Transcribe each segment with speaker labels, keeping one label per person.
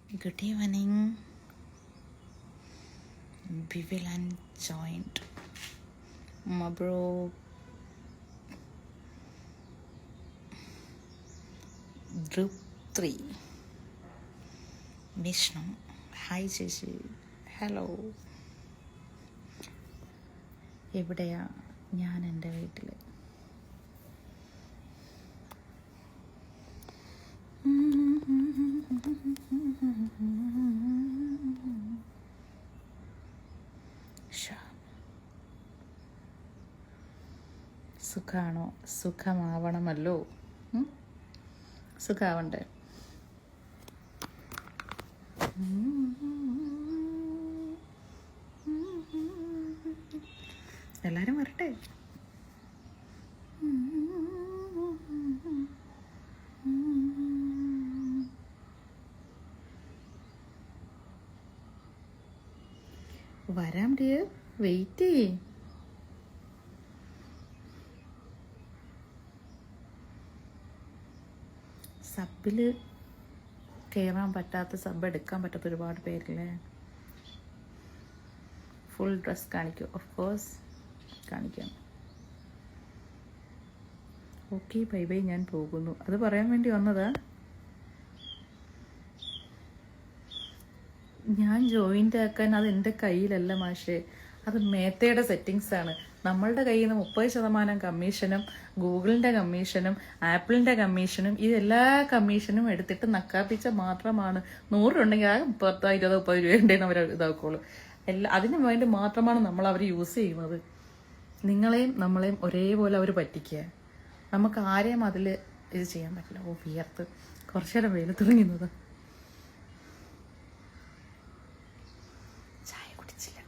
Speaker 1: Good evening. We will joined. Mabro Group 3. Vishnu. Hi ചേച്ചി. Hello. എവിടെയാ? ഞാൻ എൻ്റെ വീട്ടിൽ. സുഖാണോ? സുഖമാവണമല്ലോ. സുഖാവണ്ടേ? എല്ലാരും വരട്ടെ. വരാം ഡിയർ, വെയിറ്റ് ചെയ്യേ. സബിൽ കയറാൻ പറ്റാത്ത, സബ് എടുക്കാൻ പറ്റാത്ത ഒരുപാട് പേരില്ലേ. ഫുൾ ഡ്രസ് കാണിക്കും? ഓഫ് കോഴ്സ് കാണിക്കാം. ഓക്കെ, ബൈ ബൈ, ഞാൻ പോകുന്നു. അത് പറയാൻ വേണ്ടി വന്നതാ. ഞാൻ ജോയിൻ്റ് ആക്കാൻ അത് എൻ്റെ കയ്യിലല്ല മാഷേ, അത് മേത്തയുടെ സെറ്റിങ്സ് ആണ്. നമ്മളുടെ കയ്യിൽ നിന്ന് 30% കമ്മീഷനും ഗൂഗിളിൻ്റെ കമ്മീഷനും ആപ്പിളിൻ്റെ കമ്മീഷനും ഇതെല്ലാ കമ്മീഷനും എടുത്തിട്ട് നക്കാപ്പിച്ച മാത്രമാണ്. 100 ഉണ്ടെങ്കിൽ ആ 10, 20, 30 രൂപയുണ്ടെന്ന് അവർ ഇതാക്കുള്ളൂ. അതിന് വേണ്ടി മാത്രമാണ് നമ്മൾ അവർ യൂസ് ചെയ്യുന്നത്. നിങ്ങളെയും നമ്മളെയും ഒരേപോലെ അവർ പറ്റിക്കുക. നമുക്ക് ആരെയും അതിൽ ഇത് ചെയ്യാൻ പറ്റില്ല. ഓ, വിയർത്ത് കുറച്ചു നേരം വെയിൽ തുടങ്ങുന്നത്. ചായ കുടിച്ചില്ല.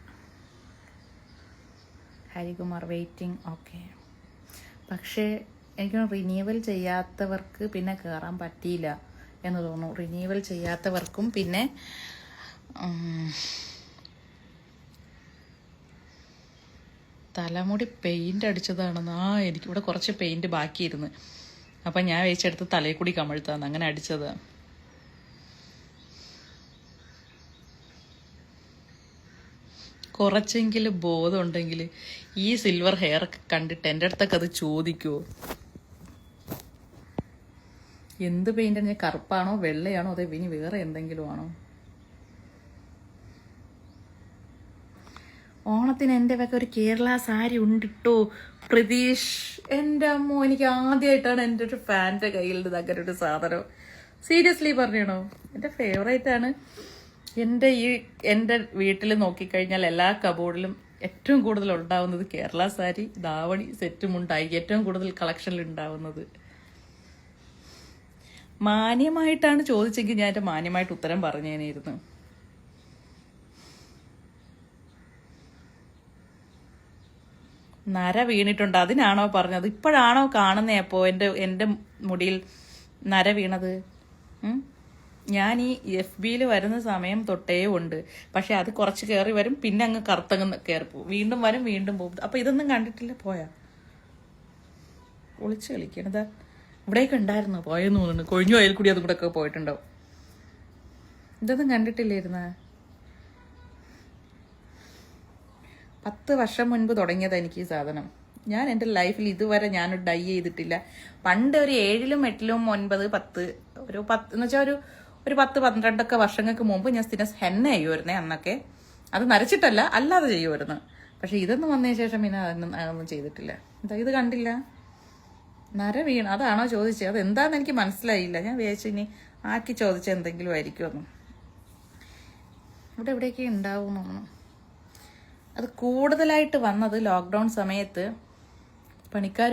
Speaker 1: ഹരികുമാർ വെയിറ്റിംഗ്. ഓക്കെ, പക്ഷേ എനിക്ക് റിന്യൂവൽ ചെയ്യാത്തവർക്ക് പിന്നെ കയറാൻ പറ്റിയില്ല എന്ന് തോന്നുന്നു. റിന്യൂവൽ ചെയ്യാത്തവർക്കും പിന്നെ തലമുടി പെയിൻ്റ് അടിച്ചതാണെന്ന്. എനിക്കിവിടെ കുറച്ച് പെയിൻറ് ബാക്കിയിരുന്നു. അപ്പം ഞാൻ വെച്ചെടുത്ത് തലയിൽ കൂടി കമഴ്ത്താന്ന്, അങ്ങനെ അടിച്ചതാ. കുറച്ചെങ്കിലും ബോധം ഉണ്ടെങ്കിൽ ഈ സിൽവർ ഹെയർ ഒക്കെ കണ്ടിട്ട് എൻ്റെ അടുത്തൊക്കെ അത് ചോദിക്കുമോ? എന്ത് പെയിൻ്റാണ്? ഞാൻ കറുപ്പാണോ വെള്ളയാണോ അതോ ഇനി വേറെ എന്തെങ്കിലും ആണോ? ഓണത്തിന് എൻ്റെ വക ഒരു കേരള സാരി ഉണ്ടിട്ടോ പ്രതീഷ്. എൻ്റെ അമ്മോ, എനിക്ക് ആദ്യമായിട്ടാണ് എൻ്റെ ഒരു ഫാൻ്റെ കയ്യിൽ അങ്ങനെ ഒരു സാധനം. സീരിയസ്ലി പറഞ്ഞോ, എൻ്റെ ഫേവറേറ്റ് ആണ്. എൻ്റെ വീട്ടിൽ നോക്കിക്കഴിഞ്ഞാൽ എല്ലാ കബോർഡിലും ഏറ്റവും കൂടുതൽ ഉണ്ടാവുന്നത് കേരള സാരി, ധാവണി, സെറ്റും ഉണ്ടായിരിക്കും ഏറ്റവും കൂടുതൽ കളക്ഷനിൽ ഉണ്ടാവുന്നത്. മാന്യമായിട്ടാണ് ചോദിച്ചെങ്കിൽ ഞാൻ എൻ്റെ മാന്യമായിട്ട് ഉത്തരം പറഞ്ഞേനായിരുന്നു. നര വീണിട്ടുണ്ട്, അതിനാണോ പറഞ്ഞത്? ഇപ്പോഴാണോ കാണുന്നേ? അപ്പോൾ എൻ്റെ മുടിയിൽ നര വീണത്? ഞാൻ ഈ FBയിൽ വരുന്ന സമയം തൊട്ടേ ഉണ്ട്. പക്ഷെ അത് കുറച്ച് കയറി വരും, പിന്നെ അങ്ങ് കറുത്തങ്ങ് കയറി പോകും, വീണ്ടും വരും, വീണ്ടും പോകും. അപ്പൊ ഇതൊന്നും കണ്ടിട്ടില്ല. പോയാ ഒളിച്ച് കളിക്കണതാ. ഇവിടെയൊക്കെ ഉണ്ടായിരുന്നു, പോയെന്ന് തോന്നുന്നു. കൊഴിഞ്ഞു അയൽ കൂടി അതും കൂടെ ഒക്കെ പോയിട്ടുണ്ടാവും. ഇതൊന്നും കണ്ടിട്ടില്ലായിരുന്ന? 10 വർഷം മുൻപ് തുടങ്ങിയതാണ് എനിക്ക് ഈ സാധനം. ഞാൻ എൻ്റെ ലൈഫിൽ ഇതുവരെ ഞാനൊരു ഡൈ ചെയ്തിട്ടില്ല. പണ്ട് ഒരു 7ലും 8ലും 9, 10 എന്ന് വെച്ചാൽ ഒരു 10, 12 വർഷങ്ങൾക്ക് മുമ്പ് ഞാൻ സ്ഥിരം ഹെന്ന ചെയ്യുമായിരുന്നേ അന്നൊക്കെ. അത് നരച്ചിട്ടല്ല, അല്ലാതെ ചെയ്യുമായിരുന്നു. പക്ഷെ ഇതൊന്നും വന്നതിന് ശേഷം പിന്നെ അതൊന്നും ചെയ്തിട്ടില്ല. ഇത് കണ്ടില്ല, നര വീണ. അതാണോ ചോദിച്ചത്? അതെന്താന്ന് എനിക്ക് മനസ്സിലായില്ല. ഞാൻ വിചാരിച്ചു ഇനി ആക്കി ചോദിച്ച എന്തെങ്കിലും ആയിരിക്കുമെന്ന്. ഇവിടെ എവിടെയൊക്കെ ഉണ്ടാവുമെന്നു. അത് കൂടുതലായിട്ട് വന്നത് ലോക്ക്ഡൗൺ സമയത്ത് പണിക്കാർ